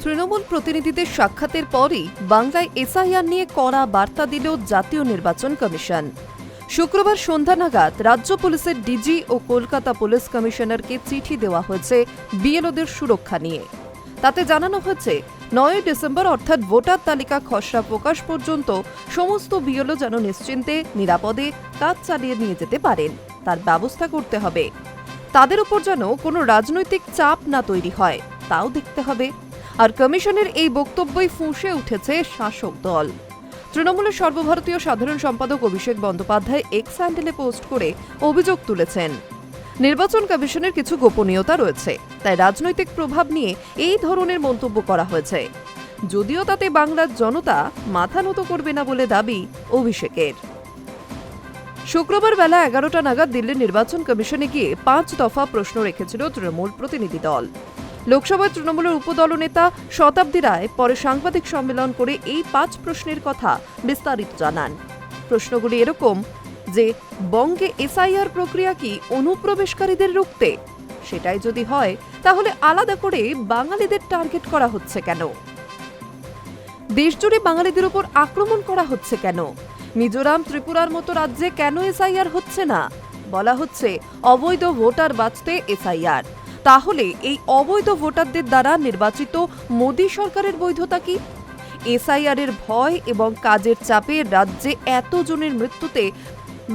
তৃণমূল প্রতিনিধিদের সাক্ষাতের পরই বাংলায় এসআইআর নিয়ে কড়া বার্তা দিল জাতীয় নির্বাচন কমিশন। শুক্রবার সন্ধ্যা নাগাদ রাজ্য পুলিশের ডিজি ও কলকাতা পুলিশ কমিশনারকে চিঠি দেওয়া হয়েছে বিএলওদের সুরক্ষা নিয়ে। তাতে জানানো হয়েছে ৯ ডিসেম্বর অর্থাৎ ভোটার তালিকা খসড়া প্রকাশ পর্যন্ত সমস্ত বিএলও যেন নিশ্চিন্তে নিরাপদে কাজ চালিয়ে নিয়ে যেতে পারেন তার ব্যবস্থা করতে হবে। তাদের উপর যেন কোনো রাজনৈতিক চাপ না তৈরি হয় তাও দেখতে হবে। আর কমিশনের এই বক্তব্যই ফুঁসে উঠেছে শাসক দল। তৃণমূলের সর্বভারতীয় সাধারণ সম্পাদক অভিষেক বন্দ্যোপাধ্যায় এক্স হ্যান্ডেলে পোস্ট করে অভিযোগ তুলেছেন, নির্বাচন কমিশনের কিছু গোপনীয়তা রয়েছে, তাই রাজনৈতিক প্রভাব নিয়ে এই ধরনের মন্তব্য করা হয়েছে। যদিও তাতে বাংলার জনতা মাথা নত করবে না বলে দাবি অভিষেকের। শুক্রবার বেলা ১১টা নাগাদ দিল্লির নির্বাচন কমিশনে গিয়ে ৫ দফা প্রশ্ন রেখেছিল তৃণমূল প্রতিনিধি দল। লোকসভায় তৃণমূলের উপদল নেতা শতাব্দী রায় পরে সাংবাদিক সম্মেলন করে এই ৫ প্রশ্নের কথা বিস্তারিত জানান। প্রশ্নগুলি এরকম যে, বঙ্গে এসআইআর প্রক্রিয়া কি অনুপ্রবেশকারীদের রুখতে? সেটাই যদি হয় তাহলে আলাদা করে বাঙালিদের টার্গেট করা হচ্ছে কেন? দেশজুড়ে বাঙালিদের উপর আক্রমণ করা হচ্ছে কেন? মিজোরাম ত্রিপুরার মতো রাজ্যে কেন এসআইআর হচ্ছে না? বলা হচ্ছে অবৈধ ভোটার বাঁচতে এসআইআর। তাহলে এই অবৈধ ভোটারদের দ্বারা নির্বাচিত মোদী সরকারের বৈধতা কি? এসআইআর এর ভয় এবং কাজের চাপে রাজ্যে এতজনের মৃত্যুতে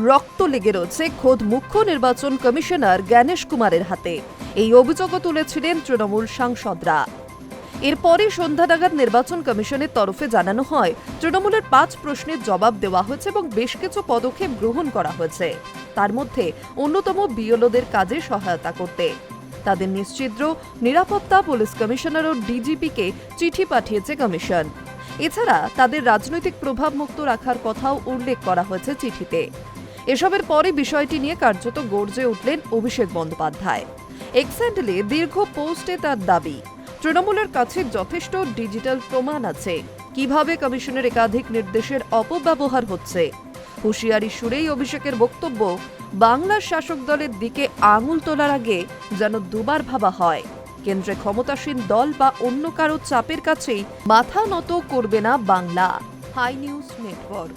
রক্ত লেগে রয়েছে খোদ মুখ্য নির্বাচন কমিশনার জ্ঞানেশ কুমারের হাতে। এই অভিযোগও তুলেছিলেন তৃণমূল সাংসদরা। এরপরই সন্ধ্যা নাগাদ নির্বাচন কমিশনের তরফে জানানো হয় তৃণমূলের ৫ প্রশ্নের জবাব দেওয়া হয়েছে এবং বেশ কিছু পদক্ষেপ গ্রহণ করা হয়েছে। তার মধ্যে অন্যতম বিএলওদের কাজে সহায়তা করতে তাদের নিশ্চিদ্র নিরাপত্তা পুলিশ কমিশনার ও ডিজিপিকে চিঠি পাঠিয়েছে কমিশন। এছাড়া তাদের রাজনৈতিক প্রভাব মুক্ত রাখার কথাও উল্লেখ করা হয়েছে চিঠিতে। এসবের পরে বিষয়টি নিয়ে কার্যত গর্জে উঠলেন অভিষেক বন্দ্যোপাধ্যায়। এক্স হ্যান্ডেলে দীর্ঘ পোস্টে তার দাবি, তৃণমূলের কাছে যথেষ্ট ডিজিটাল প্রমাণ আছে কিভাবে কমিশনের একাধিক নির্দেশের অপব্যবহার হচ্ছে। হুঁশিয়ারি সুরেই অভিষেকের বক্তব্য, বাংলার শাসক দলের দিকে আঙুল তোলার আগে যেন দুবার ভাবা হয়। কেন্দ্রে ক্ষমতাসীন দল বা অন্য কারো চাপের কাছেই মাথা নত করবে না বাংলা। High news network.